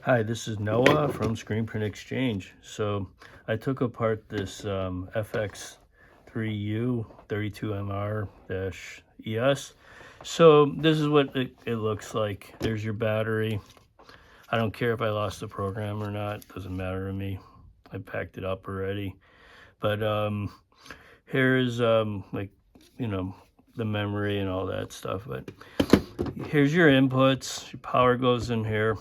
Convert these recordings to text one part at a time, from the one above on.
Hi, this is Noah from screenprintexchange. So I took apart this FX3U-32M So this is what it looks like. There's your battery. I don't care if I lost the program or not. Doesn't matter to me. I packed it up already. But here's like, the memory and all that stuff. But here's your inputs. Your power goes in here.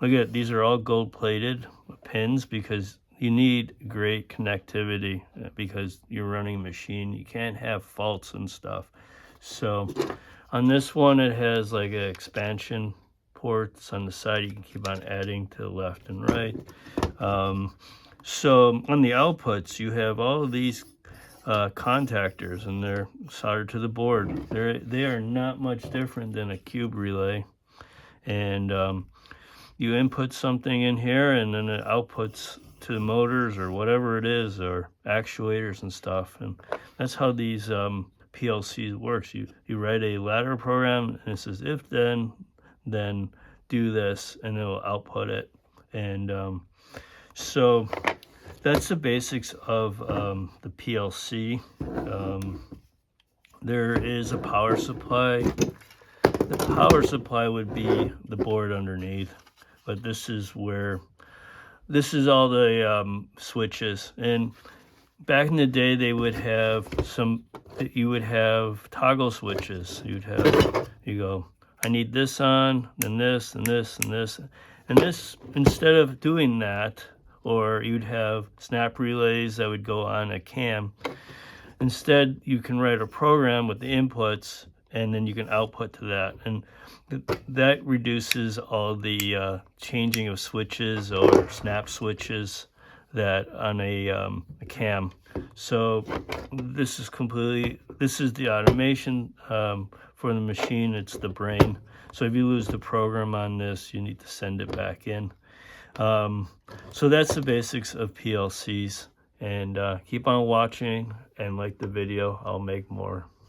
Look at these are all gold plated pins because you need great connectivity because you're running a machine. You can't have faults and stuff. So on this one, it has like an expansion ports on the side. You can keep on adding to the left and right. So on the outputs, you have all of these contactors, and they're soldered to the board. They are not much different than a cube relay. And you input something in here and then it outputs to the motors or whatever it is, or actuators and stuff. And that's how these PLCs works. You write a ladder program and it says if then do this, and it will output it. And so that's the basics of the PLC. There is a power supply. The power supply would be the board underneath, but this is all the switches. And back in the day, they would have you would have toggle switches. You go, I need this on, then this, and this, and this. And this, instead of doing that, or you'd have snap relays that would go on a cam, instead you can write a program with the inputs and then you can output to that. And that reduces all the changing of switches or snap switches that on a cam. So this is the automation for the machine. It's the brain. So if you lose the program on this, you need to send it back in. So that's the basics of PLCs. And keep on watching and like the video. I'll make more.